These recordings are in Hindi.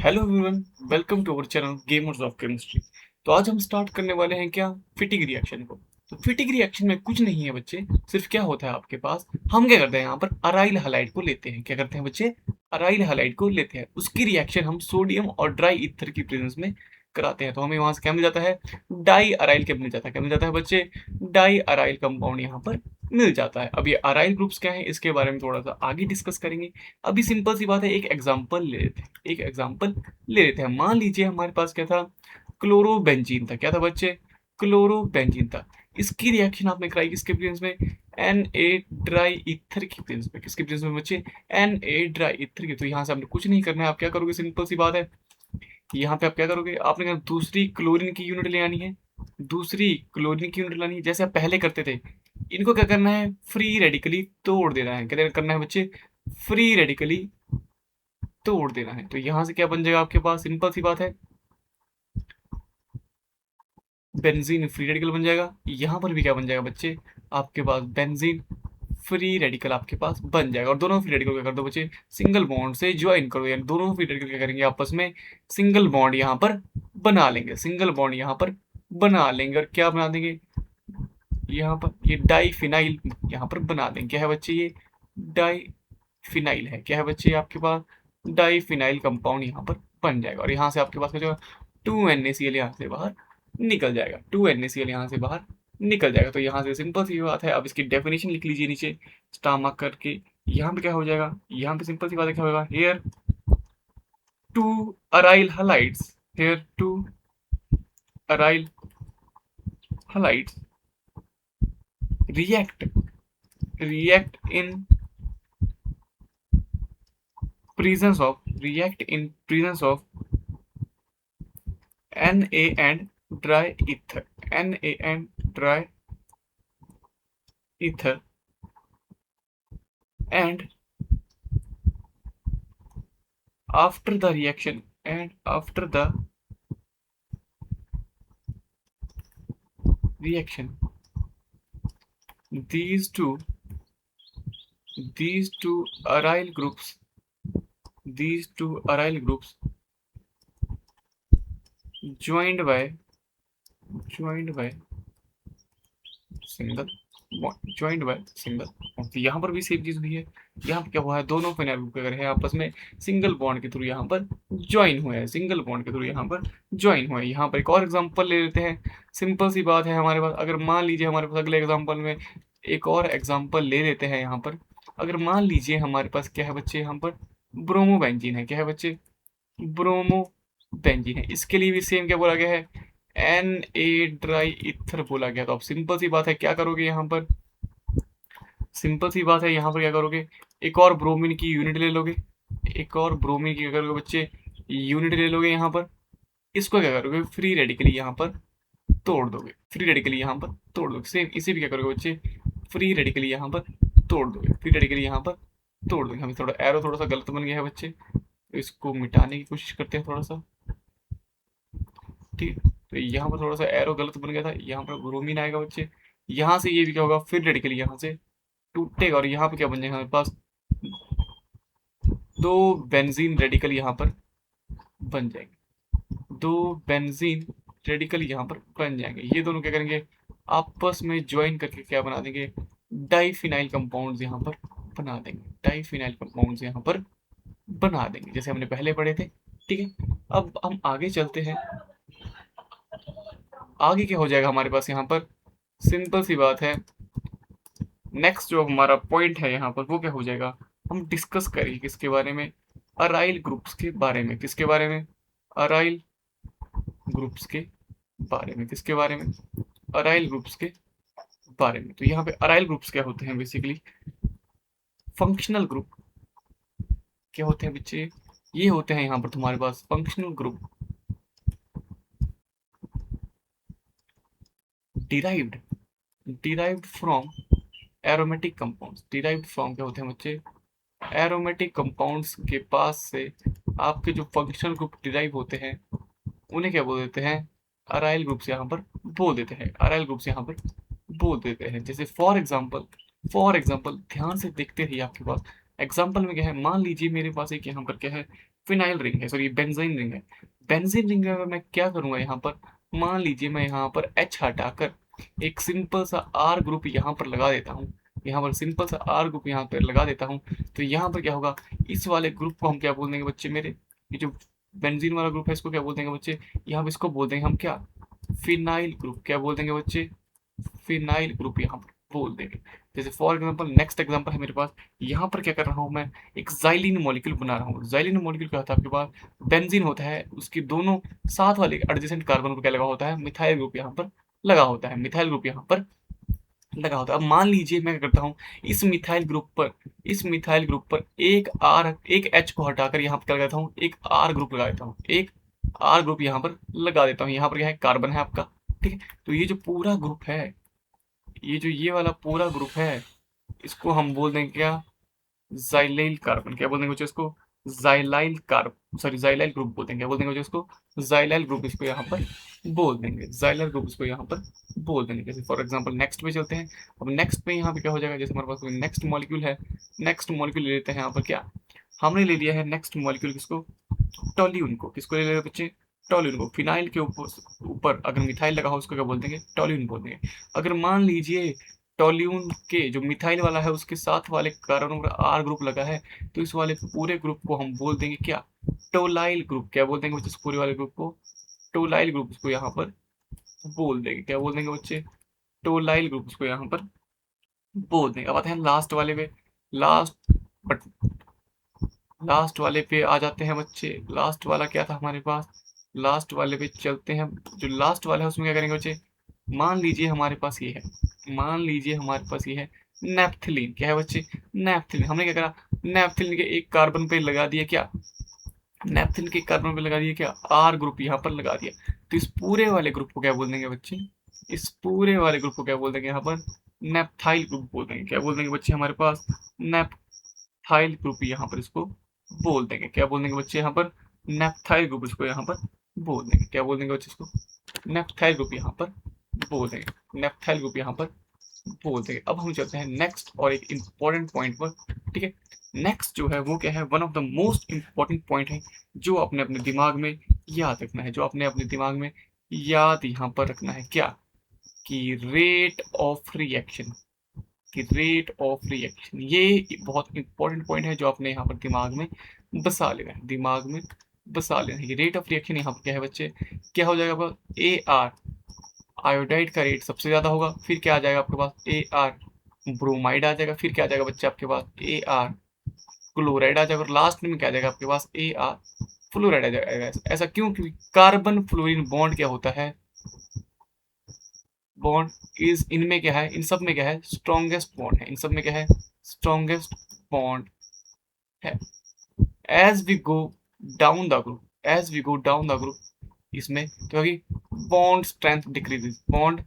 Hello everyone, welcome to our channel gamers of chemistry. तो आज हम स्टार्ट करने वाले हैं क्या, फिटिक रिएक्शन को। तो फिटिक रिएक्शन में कुछ नहीं है बच्चे, सिर्फ क्या होता है आपके पास, हम क्या करते हैं यहाँ पर अराइल हलाइड को लेते हैं। क्या करते हैं बच्चे, अराइल हलाइड को लेते हैं, उसकी रिएक्शन हम सोडियम और ड्राई ईथर की प्रेजेंस में कराते हैं। तो हमें वहां से क्या मिल जाता है, डाई अराइल क्या मिल जाता है, क्या मिल जाता है बच्चे, डाई अराइल कंपाउंड यहाँ पर मिल जाता है। अब ये अराइल ग्रुप्स क्या है, इसके बारे में थोड़ा सा आगे डिस्कस करेंगे। अभी सिंपल सी बात है, एक एग्जांपल ले लेते हैं, एक एग्जांपल ले लेते हैं। मान लीजिए हमारे पास क्या था, क्लोरोबेंजीन था। क्या था बच्चे, क्लोरोबेंजीन था। इसकी रिएक्शन आपने कराई किसके प्रेजेंस में, एन ए ड्राई ईथर की प्रेजेंस में। किसके प्रेजेंस में बच्चे, एन ए ड्राई ईथर की। तो यहाँ से आपने कुछ नहीं करना है, आप क्या करोगे, सिंपल सी बात है, यहाँ पे आप क्या करोगे, आपने कहा दूसरी क्लोरीन की यूनिट ले आनी है, दूसरी क्लोरीन की यूनिट लानी है, जैसे आप पहले करते थे। इनको क्या करना है, फ्री रेडिकली तोड़ देना है। क्या करना है बच्चे, फ्री रेडिकली तोड़ देना है। तो यहां से क्या बन जाएगा आपके पास, सिंपल सी बात है, बेंजीन फ्री रेडिकल बन जाएगा। यहां पर भी क्या बन जाएगा बच्चे, आपके पास बेंजीन फ्री रेडिकल आपके पास बन जाएगा। और दोनों फ्री रेडिकल क्या कर दो बच्चे, सिंगल बॉन्ड से ज्वाइन कर दो, यानी दोनों फ्री रेडिकल क्या करेंगे, आपस में सिंगल बॉन्ड यहाँ पर बना लेंगे, सिंगल बॉन्ड यहाँ पर बना लेंगे। और क्या बना देंगे, यहाँ पर ये डाई फिनाइल यहाँ पर बना देंगे। क्या है बच्चे, ये डाई फिनाइल है। क्या है बच्चे, आपके पास डाई फिनाइल कंपाउंड यहाँ पर बन जाएगा। और यहाँ से आपके पास क्या हो जाएगा, 2NaCl यहाँ से बाहर निकल जाएगा, 2NaCl यहाँ से बाहर निकल जाएगा। तो यहाँ से सिंपल सी बात है, अब इसकी डेफिनेशन लिख लीजिए नीचे स्टार मार्क करके। यहाँ पे क्या हो जाएगा, यहाँ पे सिंपल सी बात है, क्या होगा, here to aryl halides, here to aryl halides react react in react in presence of Na and dry ether, Na and dry ether, and after the reaction, and after the reaction, these two these two aryl groups these two aryl groups joined by single joint by single. तो यहाँ पर भी सेम चीज हुई है, यहाँ पर क्या हुआ है, दोनों फिनाइल ग्रुप अगर है आपस में सिंगल बॉन्ड के थ्रू यहाँ पर ज्वाइन हुए हैं, सिंगल बॉन्ड के थ्रू यहाँ पर ज्वाइन हुए हैं। यहाँ पर एक और एग्जांपल ले लेते हैं, सिंपल सी बात है हमारे पास, अगर मान लीजिए हमारे पास अगले एग्जांपल में एक और एग्जांपल ले लेते हैं। यहाँ पर अगर मान लीजिए हमारे पास क्या है बच्चे, यहाँ पर ब्रोमोबेंजीन है। क्या है बच्चे, ब्रोमोबेंजीन है। इसके लिए भी सेम क्या बोला गया है, Na ड्राई ईथर बोला गया। तो अब सिंपल सी बात है, क्या करोगे यहाँ पर, सिंपल सी बात है, यहाँ पर क्या करोगे, एक और ब्रोमीन की यूनिट ले लोगे, एक और ब्रोमीन की क्या करोगे बच्चे, यूनिट ले लोगे यहाँ पर। इसको क्या करोगे, फ्री रेडिकली यहाँ पर तोड़ दोगे, फ्री रेडिकली यहाँ पर तोड़ दोगे। सेम इसे भी क्या करोगे बच्चे, फ्री रेडिकली यहाँ पर तोड़ दोगे, फ्री रेडिकली यहाँ पर तोड़ दोगे। हमें थोड़ा एरो थोड़ा सा गलत बन गया है बच्चे, तो इसको मिटाने की कोशिश करते हैं थोड़ा सा, ठीक है। तो यहाँ पर थोड़ा सा एरो गलत बन गया था, यहाँ पर ब्रोमीन आएगा बच्चे। यहाँ से ये भी क्या होगा, फिर रेडिकली यहाँ से टूटेगा, और यहाँ पे क्या बन जाएगा हमारे पास, दो बेंजीन रेडिकल यहाँ पर बन जाएंगे, दो बेंजीन रेडिकल यहाँ पर बन जाएंगे। ये दोनों क्या करेंगे, आपस में ज्वाइन करके क्या बना देंगे, डाइफिनाइल कंपाउंड्स यहाँ पर बना देंगे, डाइफिनाइल कंपाउंड्स यहाँ पर बना देंगे, जैसे हमने पहले पढ़े थे। ठीक है, अब हम आगे चलते हैं। आगे क्या हो जाएगा हमारे पास यहाँ पर, सिंपल सी बात है, नेक्स्ट जो हमारा पॉइंट है यहाँ पर वो क्या हो जाएगा, हम डिस्कस करेंगे किसके बारे में, अराइल ग्रुप्स के बारे में। किसके बारे में, अराइल ग्रुप्स के बारे में। किसके बारे में, अराइल ग्रुप्स के बारे में। तो यहाँ पे अराइल ग्रुप्स क्या होते हैं, बेसिकली फंक्शनल ग्रुप क्या होते हैं बच्चे, ये होते हैं यहाँ पर तुम्हारे पास functional group derived derived from aromatic compounds. Derived from क्या होते हैं बच्चे, एरोमेटिक कंपाउंड्स के पास से आपके जो फंक्शनल ग्रुप डिराइव होते हैं उन्हें क्या बोल देते हैं, अराइल ग्रुप्स यहाँ पर बोल देते हैं, अराइल ग्रुप्स यहाँ पर बोल देते हैं। जैसे फॉर एग्जाम्पल ध्यान से देखते रहिए, आपके पास एग्जाम्पल में क्या है, मान लीजिए मेरे पास एक यहाँ पर क्या है, फिनाइल रिंग है, सॉरी बेंजीन रिंग है। बेंजीन रिंग में मैं क्या करूंगा यहाँ पर, मान लीजिए मैं यहाँ पर H हटाकर एक सिंपल सा R ग्रुप यहाँ पर लगा देता हूँ, यहाँ पर सिंपल सा R ग्रुप यहाँ पर लगा देता हूँ। तो यहाँ पर क्या होगा, इस वाले ग्रुप को हम क्या बोल देंगे बच्चे मेरे, ये जो बेंजीन वाला ग्रुप है इसको क्या बोल देंगे बच्चे, यहाँ पर इसको बोल देंगे हम क्या, फिनाइल ग्रुप। क्या बोल देंगे बच्चे, फिनाइल ग्रुप यहाँ पर बोल देंगे। जैसे फॉर एग्जांपल नेक्स्ट एग्जांपल है मेरे पास, यहाँ पर क्या कर रहा हूँ मैं, एक जाइलिन मॉलिक्यूल बना रहा हूँ। जाइलिन मॉलिक्यूल क्या होता है आपके पास, बेंजीन होता है, उसके दोनों साथ वाले एडजेसेंट कार्बन को क्या लगा होता है, मिथाइल ग्रुप यहाँ पर लगा होता है, मिथाइल ग्रुप यहाँ पर लगा होता है। अब मान लीजिए मैं क्या करता हूँ, इस मिथाइल ग्रुप पर एक एच को हटाकर यहाँ पर क्या लगाता हूँ, एक आर ग्रुप लगा देता हूँ, एक आर ग्रुप यहाँ पर लगा देता हूँ। यहाँ पर क्या है, कार्बन है आपका, ठीक है। तो ये जो पूरा ग्रुप है, ये वाला पूरा ग्रुप है, इसको हम बोल देंगे क्या, जाइलाइल कार्बन। क्या बोल देंगे बच्चों इसको, जाइलाइल कार्ब सॉरी जाइलाइल ग्रुप बोल देंगे। क्या बोल देंगे बच्चों इसको, जाइलाइल ग्रुप इसको यहाँ पर बोल देंगे, जाइलाइल ग्रुप इसको यहाँ पर बोल देंगे। जैसे फॉर एग्जांपल नेक्स्ट पे चलते हैं। अब नेक्स्ट पे यहाँ पे क्या हो जाएगा, जैसे हमारे पास कोई नेक्स्ट मॉलिक्यूल है, नेक्स्ट मॉलिक्यूल ले लेते हैं यहाँ पर, क्या हमने ले लिया है नेक्स्ट मॉलिक्यूल किसको, टॉल्यून को। किसको ले लिया बच्चे, टॉल्यून को। फिनाइल के ऊपर ऊपर अगर मिथाइल लगा हो उसको क्या बोल देंगे, टॉल्यून बोल देंगे। अगर मान लीजिए टॉल्यून के जो मिथाइल वाला है उसके साथ वाले कार्बन पर आर ग्रुप लगा है, तो इस वाले पूरे ग्रुप को हम बोल देंगे क्या, टोलाइल ग्रुप। क्या बोल देंगे बच्चे इस पूरे वाले ग्रुप को, टोलाइल ग्रुप इसको यहाँ पर बोल देंगे। क्या बोल देंगे बच्चे, टोलाइल ग्रुप इसको यहाँ पर बोल देंगे। अब आते हैं लास्ट वाले पे, लास्ट बट लास्ट वाले पे आ जाते हैं बच्चे। लास्ट वाला क्या था हमारे पास, लास्ट वाले पे चलते हैं। जो लास्ट वाला है उसमें क्या करेंगे बच्चे, मान लीजिए हमारे पास ये है, मान लीजिए हमारे पास ये है नेप्थलीन। क्या है बच्चे, नेप्थलीन। हमने क्या करा, नेप्थलीन के एक कार्बन पे लगा दिया क्या, नेप्थलीन के कार्बन पे लगा दिया क्या, आर ग्रुप यहाँ पर लगा दिया। तो इस पूरे वाले ग्रुप को क्या बोल देंगे बच्चे, इस पूरे वाले ग्रुप को क्या बोल देंगे यहाँ पर, नेप्थाइल ग्रुप बोल देंगे। क्या बोल देंगे बच्चे हमारे पास, नेप्थाइल ग्रुप यहाँ पर इसको बोल देंगे। क्या बोल देंगे बच्चे यहाँ पर, नेप्थाइल ग्रुप इसको यहाँ पर बोल देंगे। क्या बोल देंगे बच्चे इसको, नेप्थाइल ग्रुप यहाँ पर बोल देंगे, नेप्थाइल ग्रुप यहाँ पर बोल देंगे। अब हम चलते हैं नेक्स्ट और एक इंपॉर्टेंट पॉइंट पर, ठीक है। नेक्स्ट जो है वो क्या है, one of the most important point है जो अपने अपने दिमाग में याद रखना है, जो अपने अपने दिमाग में याद यहाँ पर रखना है, क्या कि रेट ऑफ रिएक्शन, कि रेट ऑफ रिएक्शन। ये बहुत इंपॉर्टेंट पॉइंट है जो आपने यहाँ पर दिमाग में बसा लेना है, दिमाग में बसा लेना है। ये रेट ऑफ रिएक्शन यहाँ पर क्या है बच्चे, क्या हो जाएगा आपका, ए आर आयोडाइड का रेट सबसे ज्यादा होगा, फिर क्या आ जाएगा आपके पास, ए आर ब्रोमाइड आ जाएगा, फिर क्या आ जाएगा बच्चे आपके पास, ए आर क्लोराइड आ जाएगा, और लास्ट में क्या आ जाएगा आपके पास, ए आर फ्लोराइड आ जाएगा। ऐसा क्यों, क्योंकि कार्बन फ्लोरीन बॉन्ड क्या होता है, बॉन्ड इज इनमें क्या है, इन सब में क्या है, स्ट्रॉन्गेस्ट बॉन्ड है, इन सब में क्या है, स्ट्रॉन्गेस्ट बॉन्ड है। As we go down the group, as we go down the group, इसमें तो bond strength decreases, bond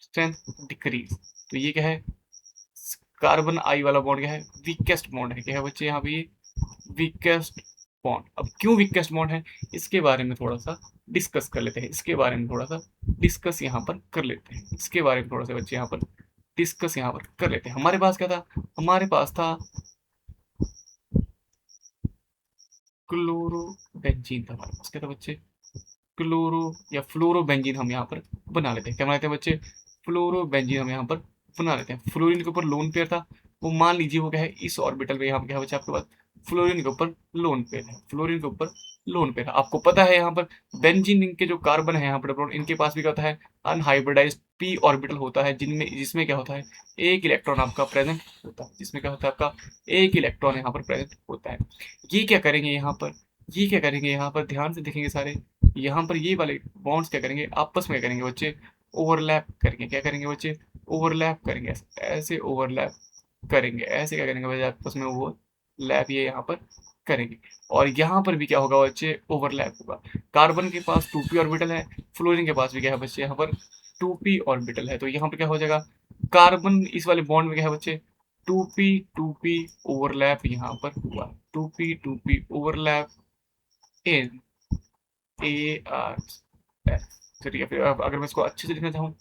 strength decrease. तो ये क्या है, कार्बन आई वाला बॉन्ड क्या है, वीकेस्ट बॉन्ड है। क्या है बच्चे यहाँ पे, ये वीकेस्ट बॉन्ड। अब क्यों वीकेस्ट बॉन्ड है, इसके बारे में थोड़ा सा डिस्कस कर लेते हैं, इसके बारे में थोड़ा सा डिस्कस यहाँ पर कर लेते हैं, इसके बारे में थोड़ा सा बच्चे यहाँ पर डिस्कस यहाँ पर कर लेते हैं। हमारे पास क्या था, हमारे पास था क्लोरोबेंजीन था, हमारे पास क्या था बच्चे, क्लोरो या फ्लोरोबेंजीन हम यहाँ पर बना लेते हैं। क्या बनाते हैं बच्चे, फ्लोरोबेंजीन हम यहाँ पर बना लेते हैं। फ्लोरीन के ऊपर लोन पेयर था, वो मान लीजिए वो क्या है, इस ऑर्बिटल में यहाँ पे क्या है बच्चे आपके पास, फ्लोरीन के ऊपर लोन पेयर है, फ्लोरीन के ऊपर लोन पेयर है। आपको पता है यहाँ पर बेंजीन रिंग के जो कार्बन है यहाँ पर डबल, इनके पास भी क्या होता है, अनहाइब्रिडाइज्ड पी ऑर्बिटल होता है, जिसमें क्या होता है, एक इलेक्ट्रॉन आपका प्रेजेंट होता है, जिसमें क्या होता है आपका, एक इलेक्ट्रॉन यहाँ पर प्रेजेंट होता है। ये क्या करेंगे यहाँ पर, ये क्या करेंगे यहाँ पर, ध्यान से देखेंगे सारे, यहाँ पर ये वाले बॉन्ड्स क्या करेंगे, आपस में क्या करेंगे बच्चे, ओवरलैप करेंगे। क्या करेंगे बच्चे, ओवरलैप करेंगे, ऐसे ओवरलैप करेंगे, ऐसे क्या करेंगे बच्चे, आपस में ओवरलैप ये यहाँ पर करेंगे। और यहाँ पर भी क्या होगा बच्चे, ओवरलैप होगा। कार्बन के पास 2p ऑर्बिटल है, फ्लोरीन के पास भी क्या है बच्चे यहाँ पर 2p ऑर्बिटल है। तो यहाँ पर क्या हो जाएगा, कार्बन इस वाले बॉन्ड में क्या है बच्चे, 2p ओवरलैप यहाँ पर हुआ, 2p overlap in A R F. चलिए फिर अगर मैं इसको अच्छे से लिखना चाहूँ,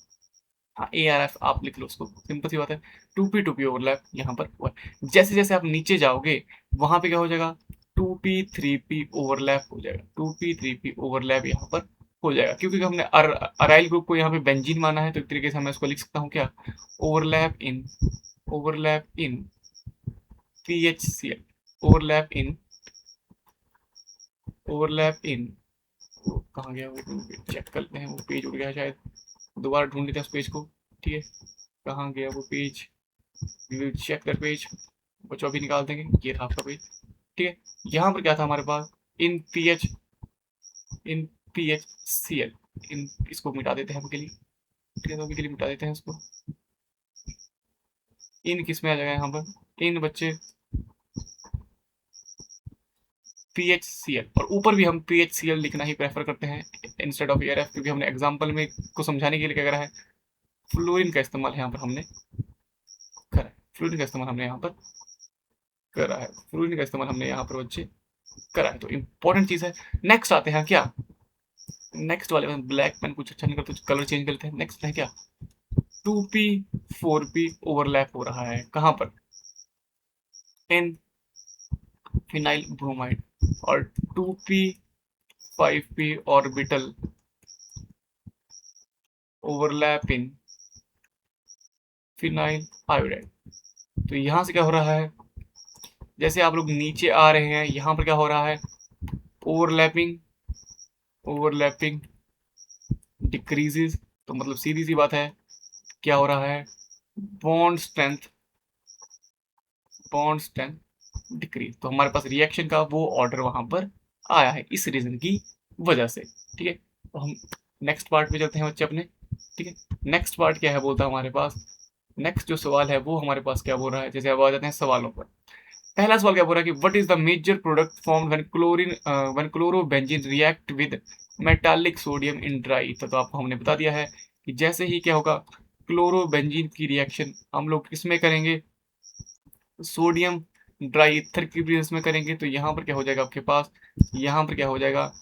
हाँ ए आर एफ आप लिख लो उसको, सिंपल सी बात है, टू पी ओवरलैप यहाँ पर हुआ है। जैसे जैसे आप नीचे जाओगे वहां पे क्या हो जाएगा, 2p3p ओवरलैप हो जाएगा, 2p3p ओवरलैप यहाँ पर हो जाएगा, क्योंकि हमने अराइल ग्रुप को यहाँ पे बेंजीन माना है, तो एक तरीके से मैं इसको लिख सकता हूँ क्या, ओवरलैप इन PHCl, ओवरलैप इन कहाँ गया वो, चेक करते हैं, वो पेज उड़ गया शायद, दोबारा ढूंढ लेते हैं उस पेज को। ठीक है, कहाँ गया वो पेज, चेक दैट पेज, बच्चों अभी निकाल देंगे, ये था आपका पेज। ठीक है, यहाँ पर क्या था हमारे पास, in P H C L, इन इसको मिटा देते हैं अभी के लिए। ठीक है, तो अभी के लिए मिटा देते हैं इसको। इन किस में आ जाएगा यहाँ पर, इन बच्चे PHCl, और ऊपर भी हम PHCl लिखना ही प्रेफर करते हैं इंस्टेड ऑफ ERF, क्योंकि हमने एग्जाम्पल में को समझाने के लिए क्या करा है, फ्लोरीन का इस्तेमाल यहाँ पर हमने करा है, फ्लोरीन का इस्तेमाल हमने यहाँ पर करा है, फ्लोरीन का इस्तेमाल हमने यहाँ पर बच्चे करा है, तो इंपॉर्टेंट चीज है। नेक्स्ट आते हैं क्या, नेक्स्ट वाले में ब्लैक पेन कुछ अच्छा नहीं करते, कलर चेंज करते हैं। नेक्स्ट है क्या, 2p4p ओवरलैप हो रहा है कहाँ पर, इन फिनाइल ब्रोमाइड, और 2p5p ऑर्बिटल ओवरलैप इन फिनाइल आयोडाइड। तो यहां से क्या हो रहा है, जैसे आप लोग नीचे आ रहे हैं, यहां पर क्या हो रहा है, ओवरलैपिंग डिक्रीजेस, तो मतलब सीधी सी बात है, क्या हो रहा है, बॉन्ड स्ट्रेंथ डिक्रीज, तो हमारे पास रिएक्शन का वो ऑर्डर वहां पर आया है इस रीजन की वजह से। ठीक है, तो हम नेक्स्ट पार्ट पे चलते हैं बच्चे अपने। ठीक है, नेक्स्ट पार्ट क्या है बोलता है हमारे पास, नेक्स्ट जो सवाल है वो हमारे पास क्या बोल रहा है, जैसे अब आ जाते हैं सवालों पर। पहला सवाल क्या बोल रहा है कि what is the major product formed when chlorobenzene react with metallic sodium in dry ether. तो आपको हमने बता दिया है कि जैसे ही क्या होगा, क्लोरोबेंजीन की रिएक्शन हम लोग किसमें करेंगे, सोडियम ड्राई ईथर की प्रेजेंस में करेंगे, तो यहाँ पर क्या हो जाएगा आपके पास, यहाँ पर क्या हो जाएगा,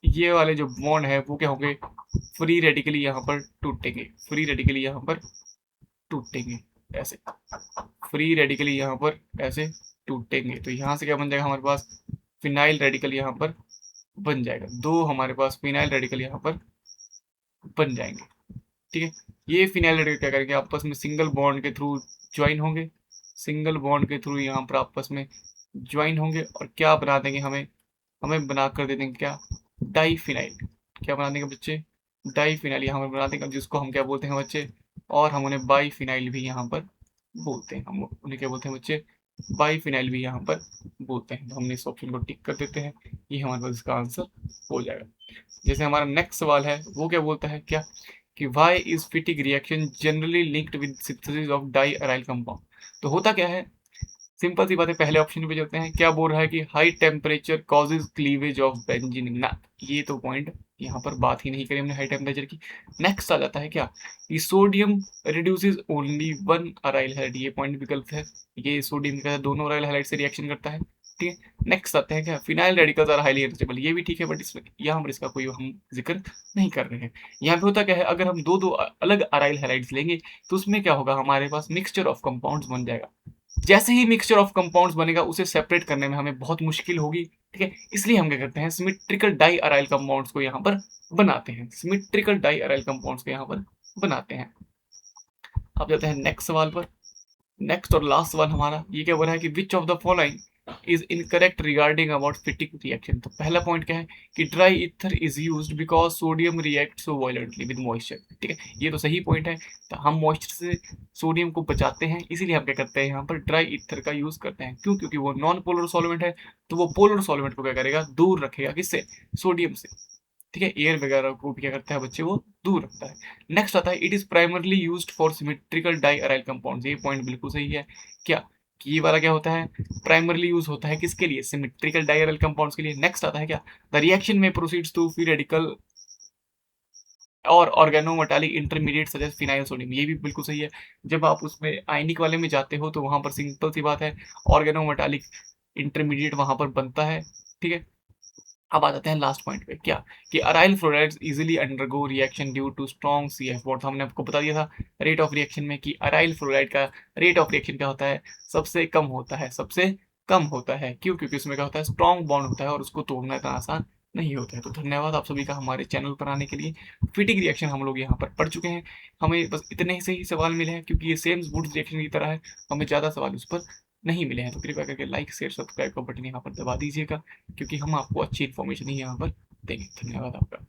ये वाले जो बॉन्ड है वो क्या होंगे, फ्री रेडिकली यहाँ पर टूटेंगे, फ्री रेडिकली यहाँ पर टूटेंगे ऐसे, फ्री रेडिकली यहाँ पर ऐसे टूटेंगे, तो यहाँ से क्या बन जाएगा हमारे पास, फिनाइल रेडिकल यहाँ पर बन जाएगा, दो हमारे पास फिनाइल रेडिकल यहाँ पर बन जाएंगे। ठीक है, ये फिनाइल रेडिकल क्या करेंगे, आपस में सिंगल बॉन्ड के थ्रू ज्वाइन होंगे, सिंगल बॉन्ड के थ्रू यहाँ पर आपस में ज्वाइन होंगे, और क्या बना देंगे, हमें बना कर दे देंगे क्या, डाई फिनाइल, क्या बना देंगे बच्चे, डाई फिनाइल यहाँ पर बना देंगे, जिसको हम क्या बोलते हैं बच्चे, और हम उन्हें बाई फिनाइल भी यहाँ पर बोलते हैं, हम उन्हें क्या बोलते हैं बच्चे, बाई फिनाइल भी यहाँ पर बोलते हैं। तो हमने इस ऑप्शन को टिक कर देते हैं, ये हमारे पास इसका आंसर हो जाएगा। जैसे हमारा नेक्स्ट सवाल है वो क्या बोलता है क्या, कि why is Fittig reaction generally linked with synthesis of di aryl compound. तो होता क्या है, सिंपल सी बात है, पहले ऑप्शन पे चलते हैं, क्या बोल रहा है कि high temperature causes cleavage of benzene ना, ये तो पॉइंट यहाँ पर बात ही नहीं करी हमने हाई टेम्परेचर की। नेक्स्ट आ जाता है क्या, कि sodium reduces only one aryl halide, ये पॉइंट विकल्प है, ये सोडियम का दोनों अराइल हैलाइड से रिएक्शन करता है। ठीक है, नेक्स्ट आते हैं क्या, phenyl radicals are highly unstable, ये भी ठीक है, बट इसमें यहाँ पर इसका कोई हम जिक्र नहीं कर रहे हैं। यहाँ पे होता क्या है, अगर हम दो दो अलग अराइल हैलाइड्स लेंगे तो उसमें क्या होगा, हमारे पास मिक्सचर ऑफ कंपाउंड्स बन जाएगा, जैसे ही मिक्सचर ऑफ कंपाउंड्स बनेगा उसे सेपरेट करने में हमें बहुत मुश्किल होगी। ठीक है, इसलिए हम क्या करते हैं, सिमेट्रिकल डाई अराइल कंपाउंड्स को यहाँ पर बनाते हैं, सिमेट्रिकल डाई अराइल कंपाउंड्स को यहाँ पर बनाते हैं। अब जाते हैं नेक्स्ट सवाल पर। नेक्स्ट और लास्ट सवाल हमारा ये क्या बोल रहा है कि which of the following is incorrect regarding about फिटिक reaction. तो पहला पॉइंट क्या है कि dry ether is used because sodium react so violently with moisture. ठीक है, ये तो सही पॉइंट है, तो हम मॉइस्चर से सोडियम को बचाते हैं, इसीलिए हम क्या करते हैं, यहाँ पर ड्राई ईथर का यूज करते हैं। क्यों, क्योंकि वो नॉन पोलर सॉल्वेंट है, तो वो पोलर सॉल्वेंट को क्या करेगा, दूर रखेगा, किससे, सोडियम से। ठीक है, एयर वगैरह को भी क्या करता है बच्चे, वो दूर रखता है। नेक्स्ट आता है, it is primarily used for symmetrical di aryl compounds, ये पॉइंट बिल्कुल सही है। क्या, कि ये वाला क्या होता है, प्राइमरली यूज होता है किसके लिए, सिमेट्रिकल डाई अराइल कंपाउंड्स के लिए। नेक्स्ट आता है क्या, द रिएक्शन में प्रोसीड्स टू फ्री रेडिकल और organometallic intermediate such as phenyl sodium, ये भी बिल्कुल सही है। जब आप उसमें आयनिक वाले में जाते हो तो वहां पर सिंपल सी बात है, ऑर्गेनोमेटालिक इंटरमीडिएट वहां पर बनता है। ठीक है, अब आ जाते हैं लास्ट पॉइंट पे, क्या, कि aryl fluorides easily undergo reaction due to strong CF bond. हमने आपको बता दिया था रेट ऑफ रिएक्शन में कि अराइल फ्लोराइड का रेट ऑफ रिएक्शन क्या होता है, सबसे कम होता है, सबसे कम होता है। क्यों? क्योंकि उसमें क्या होता है, स्ट्रॉन्ग बॉन्ड होता है और उसको तोड़ना इतना आसान नहीं होता है। तो धन्यवाद आप सभी का हमारे चैनल पर आने के लिए। फिटिंग रिएक्शन हम लोग यहाँ पर पढ़ चुके हैं। हमें बस इतने से ही सवाल मिले हैं, क्योंकि ये सेम वुड्स रिएक्शन की तरह है, हमें ज़्यादा सवाल उस पर नहीं मिले हैं। तो कृपया करके लाइक, शेयर, सब्सक्राइब का बटन यहाँ पर दबा दीजिएगा, क्योंकि हम आपको अच्छी इन्फॉर्मेशन ही यहाँ पर देंगे। धन्यवाद आपका।